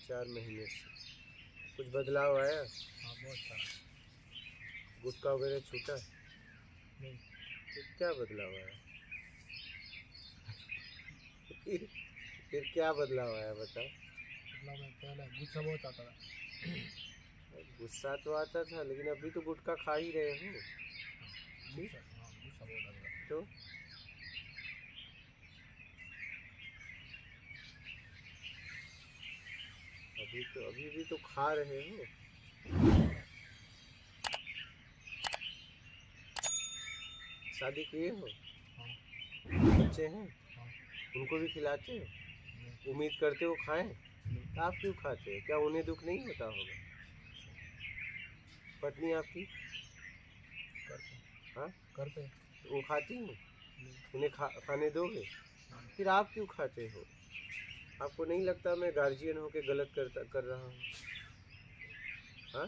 4 महीने से कुछ बदलाव आया? हाँ बहुत सारा। गुटखा वगैरह छूटा? नहीं। तो क्या बदलाव आया? फिर क्या बदलाव आया बताओ? मतलब मैं पहले गुस्सा बहुत आता था। गुस्सा तो आता था, लेकिन अभी तो गुटखा खा ही रहे हो। गुस्सा बहुत आता था। तो अभी भी तो खा रहे हो। शादी किए हो? हाँ। बच्चे हैं? हाँ। उनको भी खिलाते हो? नहीं। उम्मीद करते हो खाएं? नहीं। तो आप क्यों खाते हो? क्या उन्हें दुख नहीं होता होगा? पत्नी आपकी? करते। हाँ, करते। वो खाती हैं? नहीं। उन्हें खाने दोगे? नहीं। फिर आप क्यों खाते हो? आपको नहीं लगता मैं गार्जियन होके गलत कर रहा हूँ? हाँ,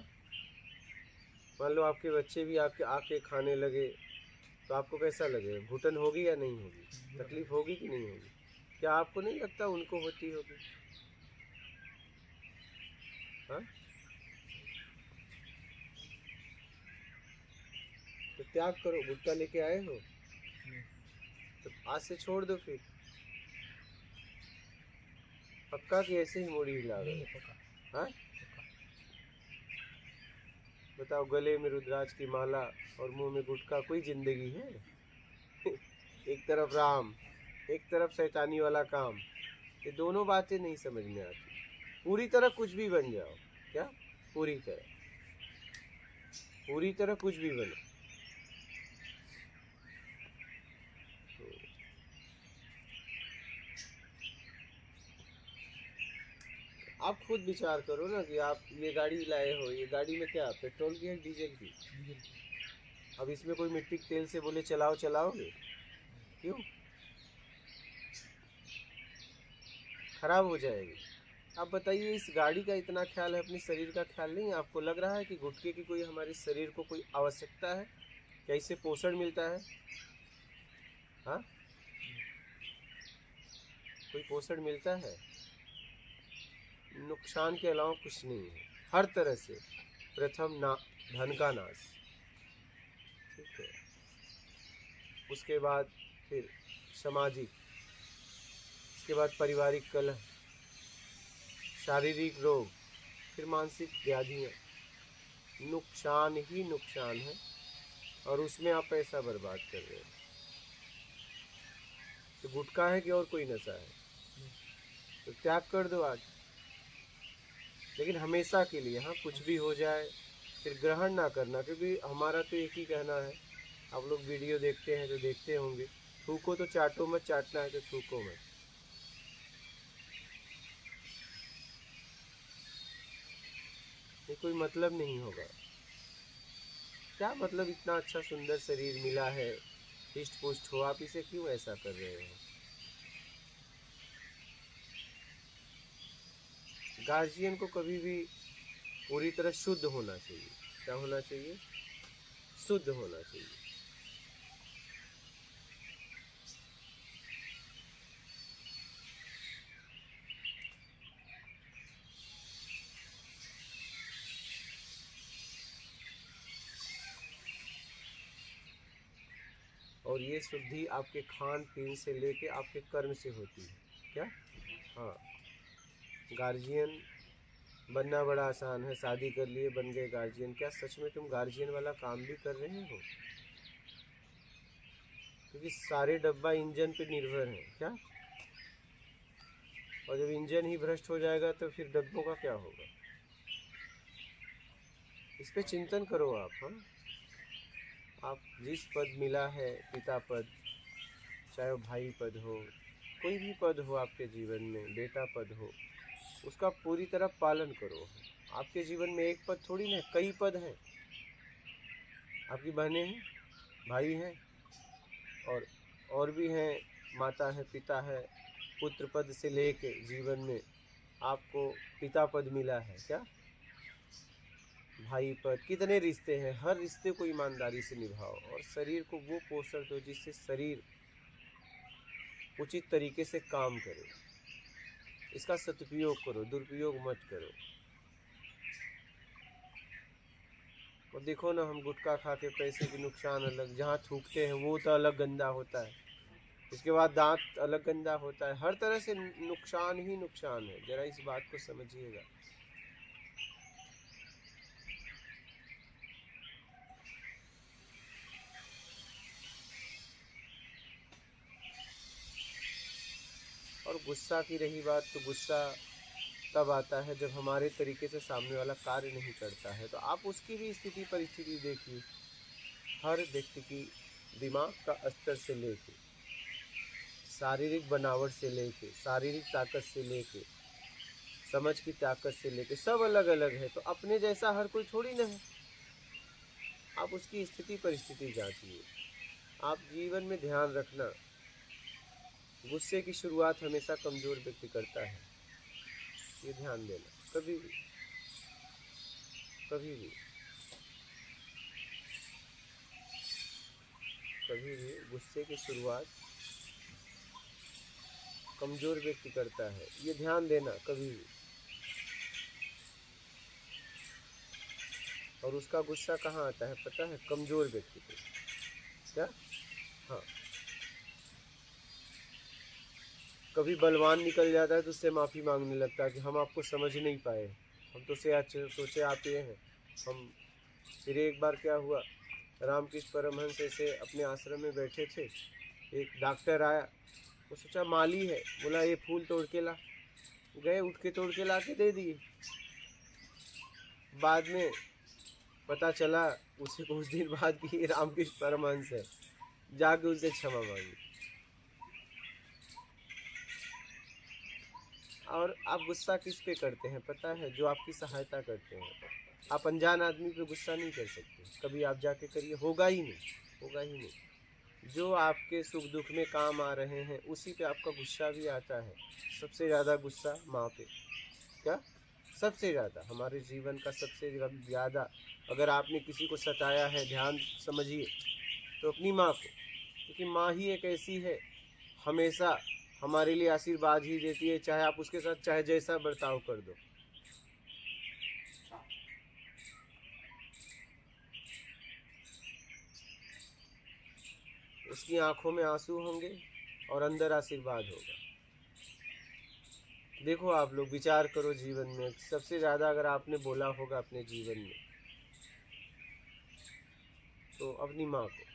मान लो आपके बच्चे भी आपके आके खाने लगे तो आपको कैसा लगे? घुटन होगी या नहीं होगी? तकलीफ होगी कि नहीं होगी? क्या आपको नहीं लगता उनको होती होगी? हाँ, तो त्याग करो। गुटखा लेके आए हो नहीं। तो आज से छोड़ दो फिर। पक्का कि ऐसे ही मुड़ी हिला रहे नहीं हो? पक्का। हाँ, पक्का। बताओ, गले में रुद्राक्ष की माला और मुंह में गुटखा, कोई जिंदगी है? एक तरफ राम, एक तरफ शैतानी वाला काम, ये दोनों बातें नहीं समझ में आती। पूरी तरह कुछ भी बन जाओ। क्या? पूरी तरह कुछ भी बनो। तो आप खुद विचार करो ना कि आप ये गाड़ी लाए हो, ये गाड़ी में क्या पेट्रोल की है डीजल की? डीजल की। अब इसमें कोई मिट्टी के तेल से बोले चलाओगे? क्यों? खराब हो जाएगी। आप बताइए, इस गाड़ी का इतना ख्याल है, अपने शरीर का ख्याल नहीं है? आपको लग रहा है कि गुटखे की कोई हमारे शरीर को कोई आवश्यकता है? क्या इससे पोषण मिलता है? हाँ, कोई पोषण मिलता है? नुकसान के अलावा कुछ नहीं है हर तरह से। प्रथम धन का नाश, ठीक है। उसके बाद फिर सामाजिक, उसके बाद पारिवारिक कलह, शारीरिक रोग, फिर मानसिक व्याधियाँ। नुकसान ही नुकसान है, और उसमें आप पैसा बर्बाद कर रहे हो। तो गुटखा है कि और कोई नशा है? तो त्याग कर दो आज, लेकिन हमेशा के लिए। हाँ, कुछ भी हो जाए फिर ग्रहण ना करना, क्योंकि हमारा तो एक ही कहना है। आप लोग वीडियो देखते हैं तो देखते होंगे, थूको तो चाटो मत, चाटना है तो थूको मत। ये कोई मतलब नहीं होगा। क्या मतलब? इतना अच्छा सुंदर शरीर मिला है, हिस्ट पुष्ट हो, आप इसे क्यों ऐसा कर रहे हो? गार्जियन को कभी भी पूरी तरह शुद्ध होना चाहिए। क्या होना चाहिए? शुद्ध होना चाहिए। और ये शुद्धि आपके खान पीन से लेके आपके कर्म से होती है। क्या? हाँ, गार्जियन बनना बड़ा आसान है। शादी कर लिए, बन गए गार्जियन। क्या सच में तुम गार्जियन वाला काम भी कर रहे हो? क्योंकि सारे डब्बा इंजन पे निर्भर है। क्या? और जब इंजन ही भ्रष्ट हो जाएगा तो फिर डब्बों का क्या होगा? इस पे चिंतन करो आप। हाँ, आप जिस पद मिला है, पिता पद, चाहे वो भाई पद हो, कोई भी पद हो आपके जीवन में, बेटा पद हो, उसका पूरी तरह पालन करो। आपके जीवन में एक पद थोड़ी ना, कई पद हैं। आपकी बहनें हैं, भाई हैं, और भी हैं, माता है, पिता है। पुत्र पद से लेके जीवन में आपको पिता पद मिला है। क्या? भाई पद, कितने रिश्ते हैं, हर रिश्ते को ईमानदारी से निभाओ, और शरीर को वो पोषण दो जिससे शरीर उचित तरीके से काम करे। इसका सदुपयोग करो, दुरुपयोग मत करो। और देखो ना, हम गुटखा खा के पैसे के नुकसान अलग, जहाँ थूकते हैं वो तो अलग गंदा होता है, इसके बाद दांत अलग गंदा होता है, हर तरह से नुकसान ही नुकसान है। जरा इस बात को समझिएगा। और गुस्सा की रही बात, तो गुस्सा तब आता है जब हमारे तरीके से सामने वाला कार्य नहीं करता है। तो आप उसकी भी स्थिति परिस्थिति देखिए। हर व्यक्ति की दिमाग का स्तर से लेके, शारीरिक बनावट से लेके, शारीरिक ताकत से लेके, समझ की ताकत से लेके सब अलग अलग है। तो अपने जैसा हर कोई थोड़ी ना है। आप उसकी स्थिति परिस्थिति जांचिए। आप जीवन में ध्यान रखना, गुस्से की शुरुआत हमेशा कमजोर व्यक्ति करता है, ये ध्यान देना। कभी भी कभी भी कभी भी गुस्से की शुरुआत कमजोर व्यक्ति करता है, ये ध्यान देना कभी भी। और उसका गुस्सा कहाँ आता है पता है? कमजोर व्यक्ति को। क्या? हाँ, कभी बलवान निकल जाता है तो उससे माफ़ी मांगने लगता है कि हम आपको समझ नहीं पाए, हम तो सोचे आप ये हैं हम। फिर एक बार क्या हुआ, रामकृष्ण परमहंस ऐसे अपने आश्रम में बैठे थे, एक डॉक्टर आया, वो सोचा माली है, बोला ये फूल तोड़ के ला। गए, उठ के तोड़ के ला के दे दिए। बाद में पता चला उसे कुछ दिन बाद कि ये रामकृष्ण परमहंस है, जाके उससे क्षमा मांगी। और आप गुस्सा किस पे करते हैं पता है? जो आपकी सहायता करते हैं। आप अनजान आदमी पे गुस्सा नहीं कर सकते, कभी आप जाके करिए, होगा ही नहीं, होगा ही नहीं। जो आपके सुख दुख में काम आ रहे हैं उसी पे आपका गुस्सा भी आता है। सबसे ज़्यादा गुस्सा माँ पे। क्या? सबसे ज़्यादा, हमारे जीवन का सबसे ज़्यादा अगर आपने किसी को सताया है, ध्यान समझिए, तो अपनी माँ को। क्योंकि माँ ही एक ऐसी है, हमेशा हमारे लिए आशीर्वाद ही देती है, चाहे आप उसके साथ चाहे जैसा बर्ताव कर दो। उसकी आंखों में आंसू होंगे और अंदर आशीर्वाद होगा। देखो, आप लोग विचार करो जीवन में सबसे ज़्यादा अगर आपने बोला होगा अपने जीवन में, तो अपनी माँ को।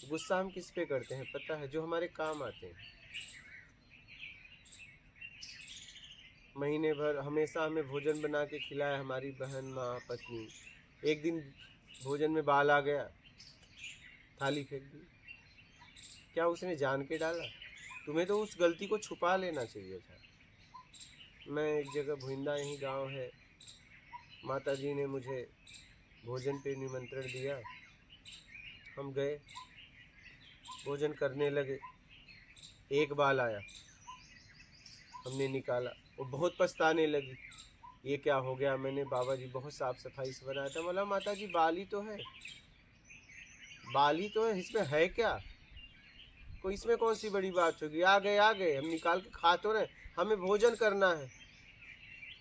गुस्सा हम किस पे करते हैं पता है? जो हमारे काम आते हैं। महीने भर हमेशा हमें भोजन बना के खिलाया हमारी बहन, माँ, पत्नी, एक दिन भोजन में बाल आ गया, थाली फेंक दी। क्या उसने जान के डाला? तुम्हें तो उस गलती को छुपा लेना चाहिए था। मैं एक जगह, भुइंदा यही गांव है, माता जी ने मुझे भोजन पे निमंत्रण दिया, हम गए, भोजन करने लगे, एक बाल आया, हमने निकाला, वो बहुत पछताने लगी, ये क्या हो गया? मैंने बाबा जी बहुत साफ सफाई से बनाया था। बोला माता जी बाल ही तो है, बाल ही तो है, इसमें है क्या? कोई इसमें कौन सी बड़ी बात होगी? आ गए हम निकाल के खा तो रहे, हमें भोजन करना है,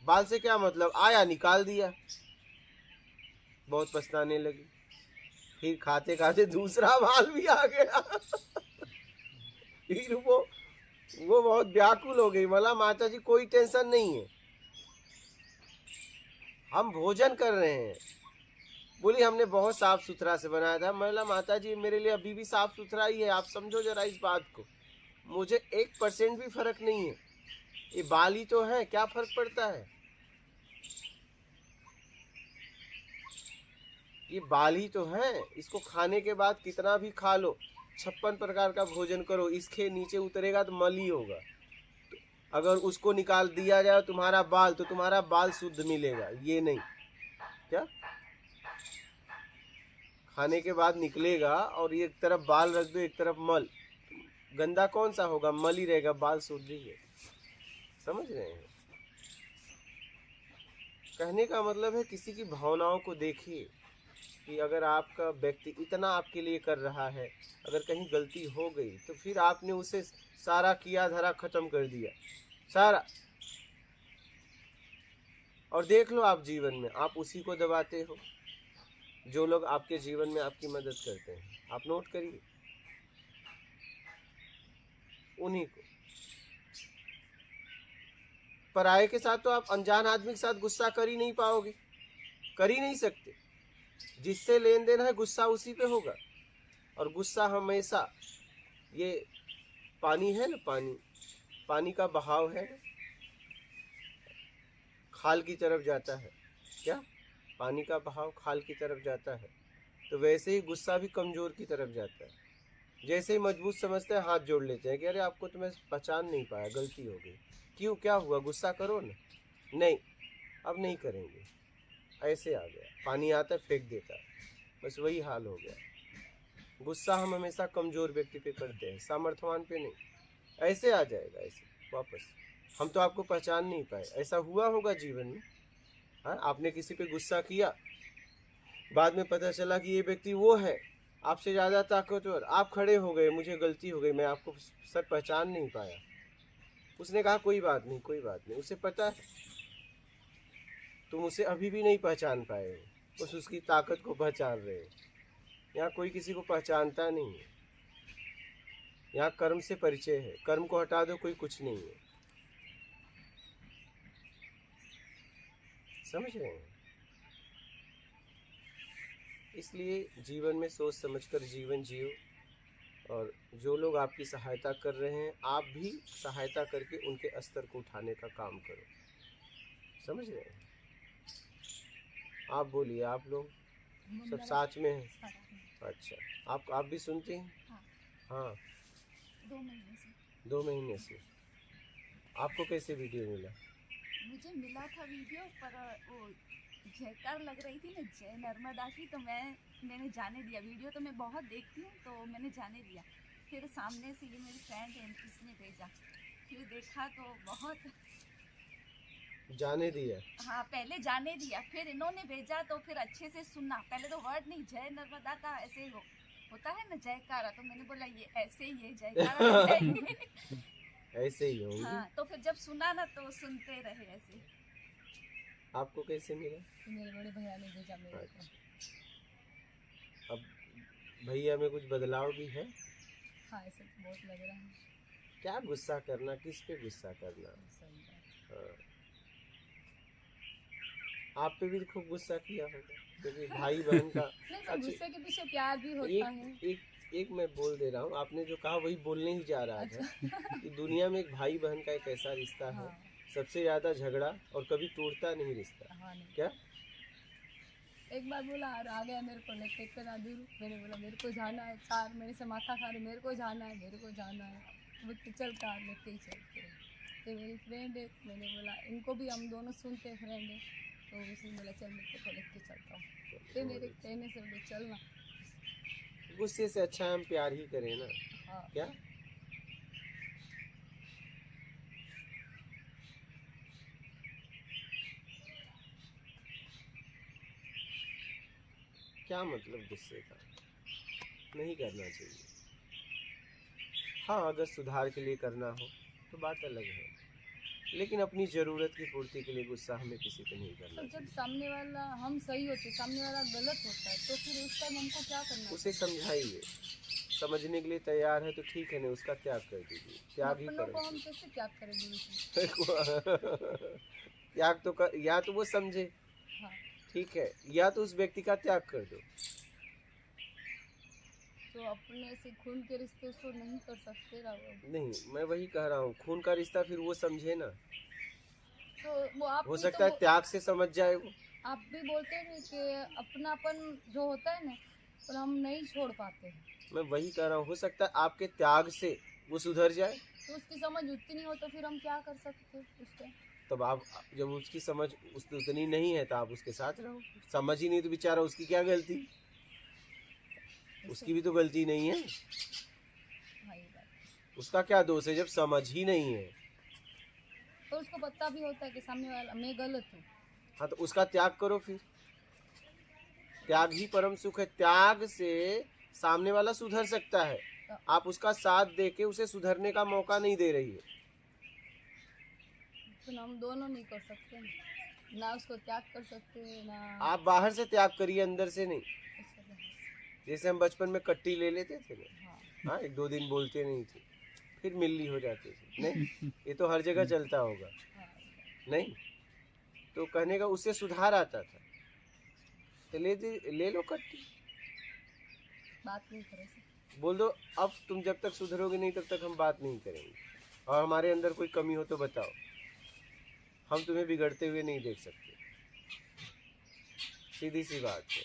बाल से क्या मतलब? आया निकाल दिया। बहुत पछताने लगी। फिर खाते खाते दूसरा बाल भी आ गया। फिर वो बहुत व्याकुल हो गई। बोला माता जी कोई टेंशन नहीं है, हम भोजन कर रहे हैं। बोली हमने बहुत साफ सुथरा से बनाया था। बोला माता जी मेरे लिए अभी भी साफ सुथरा ही है, आप समझो जरा इस बात को, मुझे 1% भी फर्क नहीं है, ये बाल ही तो है, क्या फर्क पड़ता है? ये बाल ही तो है, इसको खाने के बाद कितना भी खा लो, 56 प्रकार का भोजन करो, इसके नीचे उतरेगा तो मल ही होगा। तो अगर उसको निकाल दिया जाए तुम्हारा बाल, तो तुम्हारा बाल शुद्ध मिलेगा, ये नहीं। क्या? खाने के बाद निकलेगा और एक तरफ बाल रख दो, एक तरफ मल, गंदा कौन सा होगा? मल ही रहेगा, बाल शुद्ध ही है। समझ रहे हैं? कहने का मतलब है किसी की भावनाओं को देखिए, कि अगर आपका व्यक्ति इतना आपके लिए कर रहा है, अगर कहीं गलती हो गई तो फिर आपने उसे सारा किया धरा खत्म कर दिया सारा। और देख लो आप जीवन में आप उसी को दबाते हो जो लोग आपके जीवन में आपकी मदद करते हैं। आप नोट करिए उन्हीं को। पराये के साथ तो आप अनजान आदमी के साथ गुस्सा कर ही नहीं पाओगे, कर ही नहीं सकते। जिससे लेन देन है गुस्सा उसी पे होगा। और गुस्सा हमेशा, ये पानी है ना, पानी का बहाव है, खाल की तरफ जाता है। क्या? पानी का बहाव खाल की तरफ जाता है, तो वैसे ही गुस्सा भी कमजोर की तरफ जाता है। जैसे ही मजबूत समझते हैं हाथ जोड़ लेते हैं कि अरे आपको तो मैं पहचान नहीं पाया, गलती हो गई। क्यों, क्या हुआ? गुस्सा करो ना। नहीं, अब नहीं करेंगे। ऐसे आ गया, पानी आता है फेंक देता है, बस वही हाल हो गया। गुस्सा हम हमेशा कमजोर व्यक्ति पे करते हैं, सामर्थ्यवान पे नहीं। ऐसे आ जाएगा, ऐसे वापस। हम तो आपको पहचान नहीं पाए। ऐसा हुआ होगा जीवन में। हाँ, आपने किसी पे गुस्सा किया, बाद में पता चला कि ये व्यक्ति वो है आपसे ज़्यादा ताकतवर। आप खड़े हो गए, मुझे गलती हो गई, मैं आपको सर पहचान नहीं पाया। उसने कहा कोई बात नहीं, कोई बात नहीं। उसे पता है तुम उसे अभी भी नहीं पहचान पाए हो, बस उसकी ताकत को पहचान रहे हो। यहाँ कोई किसी को पहचानता नहीं है। यहाँ कर्म से परिचय है, कर्म को हटा दो कोई कुछ नहीं है। समझ रहे हैं? इसलिए जीवन में सोच समझकर जीवन जियो। और जो लोग आपकी सहायता कर रहे हैं, आप भी सहायता करके उनके स्तर को उठाने का काम करो। समझ रहे हैं? आप बोलिए, आप लोग सब साथ में हैं? अच्छा, आप भी सुनते हैं? हाँ, 2 महीने से। आपको कैसे वीडियो मिला? मुझे मिला था वीडियो, पर वो जयकार लग रही थी ना जय नर्मदा की, तो मैंने जाने दिया। वीडियो तो मैं बहुत देखती हूँ, तो मैंने जाने दिया। फिर सामने से ये मेरी फ्रेंड है, इसने भेजा, फिर देखा तो बहुत जाने दिया। हाँ, पहले जाने दिया, फिर इन्होंने भेजा तो फिर अच्छे से सुनना। पहले तो वर्ड नहीं, जय नर्मदा का ऐसे ही होता है ना जयकारा, तो मैंने बोला ये ऐसे ही है जयकारा। ऐसे ही होंगे। हाँ, तो फिर जब सुना ना तो सुनते रहे ऐसे। आपको कैसे मिला? मेरे बड़े भैया ने भेजा मेरे को। अच्छा। अब भैया में कुछ बदलाव भी है? हाँ, ऐसे तो बहुत लग रहा है। क्या गुस्सा करना, किस पे गुस्सा करना? हाँ। आप पे भी खूब गुस्सा किया होगा, क्योंकि भाई बहन का नहीं, तो गुस्से के पीछे प्यार भी होता है। एक मैं बोल दे रहा हूँ, आपने जो कहा वही बोलने ही जा रहा था। कि दुनिया में एक भाई बहन का एक ऐसा रिश्ता है, हाँ। सबसे ज्यादा झगड़ा और कभी टूटता नहीं रिश्ता। हाँ, नहीं। क्या? एक बार बोला और आ गया मेरे को लेके इतना दूर। मैंने बोला मेरे को जाना है, 4 महीने से माथा खा रही, मेरे को जाना है, मेरे को जाना है। वो चल कार लेते ही चलते। तो मेरी फ्रेंड है, मैंने बोला इनको भी हम दोनों सुनते फ्रेंड है, तो उसने बोला चल मेरे को लेके चलता हूँ। फिर मेरे कहने से बोले चलना। गुस्से से अच्छा हम प्यार ही करें ना। हाँ। क्या? क्या मतलब गुस्से का? नहीं करना चाहिए। हाँ, अगर सुधार के लिए करना हो तो बात अलग है, लेकिन अपनी ज़रूरत की पूर्ति के लिए गुस्सा हमें किसी पे नहीं करना। तो जब सामने वाला हम सही होते, सामने वाला गलत होता है, तो फिर उस टाइम हमको क्या करना? उसे समझाइए, समझने के लिए तैयार है तो ठीक है, नहीं उसका त्याग कर दीजिए। त्याग ही अपनों को हम करें। कैसे त्याग करेंगे? त्याग तो कर, या तो वो समझे, हाँ। ठीक है, या तो उस व्यक्ति का त्याग कर दो। तो अपने से खून के रिश्ते उसको नहीं कर सकते राहुल। नहीं, मैं वही कह रहा हूँ, खून का रिश्ता फिर वो समझे ना। तो वो आप हो भी सकता है त्याग से समझ जाए वो। आप भी बोलते हैं कि अपनापन जो होता है ना, पर हम नहीं छोड़ पाते हैं। मैं वही कह रहा हूँ, हो सकता है आपके त्याग से वो सुधर जाए। तो उसकी समझ उतनी हो तो फिर हम क्या कर सकते हैं उसके? तब आप, जब उसकी समझ उतनी नहीं है तो आप उसके साथ रहो। समझ ही नहीं तो बेचारा, उसकी क्या गलती? उसकी भी तो गलती नहीं है। हाँ, ये बात। उसका क्या दोष है जब समझ ही नहीं है? तो उसको पता भी होता है कि सामने वाला मैं गलत हूँ। हाँ, तो उसका त्याग करो फिर। त्याग ही परम सुख है। त्याग से सामने वाला सुधर सकता है, आप उसका साथ देके उसे सुधरने का मौका नहीं दे रही है। तो हम दोनों नहीं कर सकते ना, उसको त्याग कर सकते ना। आप बाहर से त्याग करिए, अंदर से नहीं। अच्छा, हाँ। जैसे हम बचपन में कट्टी ले लेते थे ना, हाँ, हाँ, 1-2 दिन बोलते नहीं थे, फिर मिल्ली हो जाते थे। नहीं, ये तो हर जगह चलता होगा। हाँ, नहीं, तो कहने का उससे सुधार आता था, तो ले लो कट्टी, बात नहीं कर सकते। बोल दो अब तुम जब तक सुधरोगे नहीं तब तक हम बात नहीं करेंगे, और हमारे अंदर कोई कमी हो तो बताओ, हम तुम्हें बिगड़ते हुए नहीं देख सकते। सीधी सी बात है,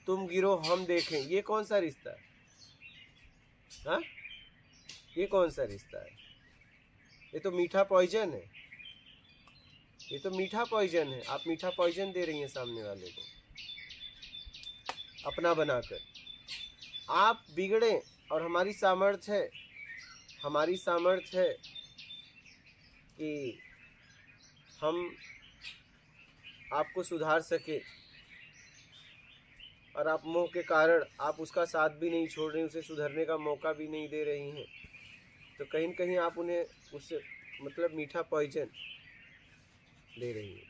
तुम गिरो हम देखें, ये कौन सा रिश्ता है? हाँ, ये कौन सा रिश्ता है? ये तो मीठा पॉइजन है, ये तो मीठा पॉइजन है। आप मीठा पॉइजन दे रही हैं सामने वाले को अपना बनाकर। आप बिगड़े और हमारी सामर्थ्य है, हमारी सामर्थ्य है कि हम आपको सुधार सके, और आप मोह के कारण आप उसका साथ भी नहीं छोड़ रही, उसे सुधरने का मौका भी नहीं दे रही हैं, तो कहीं न कहीं आप उन्हें उससे मतलब मीठा पॉइजन दे रही हैं।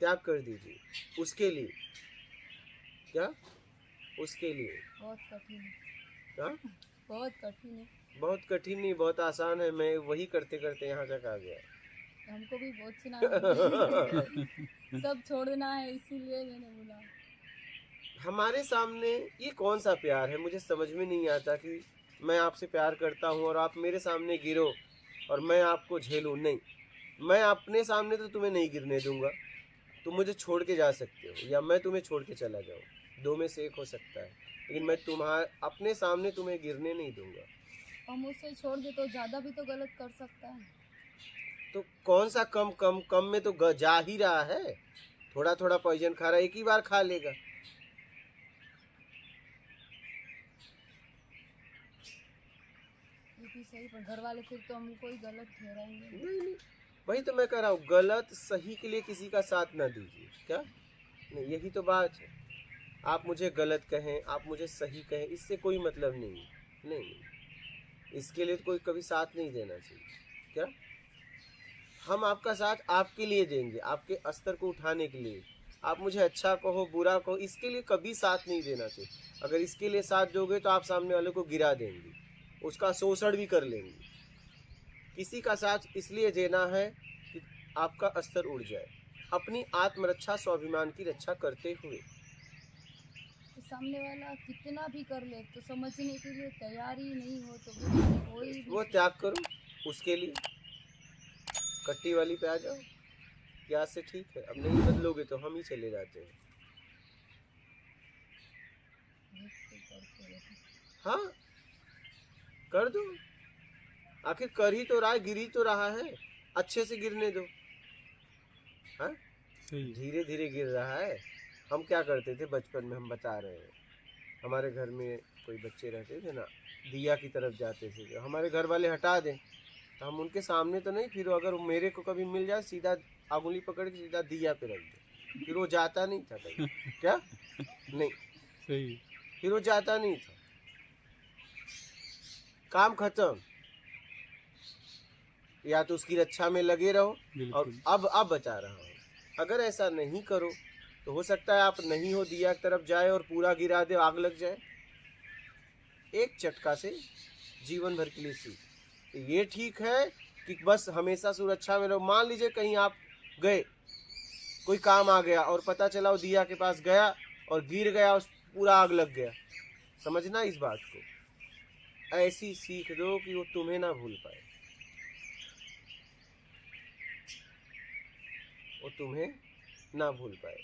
त्याग कर दीजिए उसके लिए। क्या? उसके लिए। बहुत कठिन है, क्या? बहुत कठिन है। बहुत कठिन नहीं, बहुत आसान है। मैं वही करते करते यहाँ तक आ गया। हमको भी बहुत सुना सब छोड़ना है, इसीलिए मैंने बोला। हमारे सामने ये कौन सा प्यार है? मुझे समझ में नहीं आता कि मैं आपसे प्यार करता हूँ और आप मेरे सामने गिरो और मैं आपको झेलूँ। नहीं, मैं अपने सामने तो तुम्हें नहीं गिरने दूंगा। तुम मुझे छोड़ के जा सकते हो या मैं तुम्हें छोड़ के चला जाऊँ, दो में से एक हो सकता है, लेकिन मैं तुम्हारे अपने सामने तुम्हें गिरने नहीं दूंगा। हम उससे छोड़ दे तो ज़्यादा भी तो गलत कर सकता है। तो कौन सा कम कम कम में तो जा ही रहा है। थोड़ा थोड़ा पॉइजन खा रहा है, एक ही बार खा लेगा। ये भी सही, पर घर वाले फिर तो हमको ही गलत ठहराएंगे। नहीं, वही तो मैं कह रहा हूँ, गलत सही के लिए किसी का साथ ना दीजिए। क्या? नहीं, यही तो बात है। आप मुझे गलत कहें, आप मुझे सही कहें, इससे कोई मतलब नहीं है। नहीं, इसके लिए तो कोई कभी साथ नहीं देना चाहिए। क्या? हम आपका साथ आपके लिए देंगे, आपके स्तर को उठाने के लिए। आप मुझे अच्छा कहो बुरा कहो, इसके लिए कभी साथ नहीं देना चाहिए। अगर इसके लिए साथ दोगे तो आप सामने वाले को गिरा देंगे, उसका शोषण भी कर लेंगे। किसी का साथ इसलिए देना है कि आपका स्तर उड़ जाए, अपनी आत्मरक्षा स्वाभिमान की रक्षा करते हुए। तो सामने वाला कितना भी कर ले तो समझने के लिए तैयार ही नहीं हो तो फिर कोई भी वो त्याग करो उसके लिए। कट्टी वाली पे आ जाओ, क्या से ठीक है, अब नहीं बदलोगे तो हम ही चले जाते हैं। करते रहते। हाँ, कर दो, आखिर कर ही तो रहा है, गिर ही तो रहा है, अच्छे से गिरने दो। हाँ, धीरे धीरे गिर रहा है। हम क्या करते थे बचपन में, हम बता रहे हैं, हमारे घर में कोई बच्चे रहते थे ना, दिया की तरफ जाते थे, जो हमारे घर वाले हटा दें तो हम उनके सामने तो नहीं, फिर अगर मेरे को कभी मिल जाए सीधा अंगुली पकड़ के सीधा दिया पे रख दे, फिर वो जाता नहीं था कहीं। क्या? नहीं, सही, फिर वो जाता नहीं था, काम खत्म। या तो उसकी रक्षा में लगे रहो, और बिल्कुल। अब बचा रहा हूँ। अगर ऐसा नहीं करो तो हो सकता है आप नहीं हो, दिया की तरफ जाए और पूरा गिरा दे, आग लग जाए। एक चटका से जीवन भर के लिए सीख। तो ये ठीक है कि बस हमेशा सुरक्षा में रहो। मान लीजिए कहीं आप गए, कोई काम आ गया और पता चला वो दिया के पास गया और गिर गया, उस पूरा आग लग गया, समझना इस बात को। ऐसी सीख दो कि वो तुम्हें ना भूल पाए, वो तुम्हें ना भूल पाए।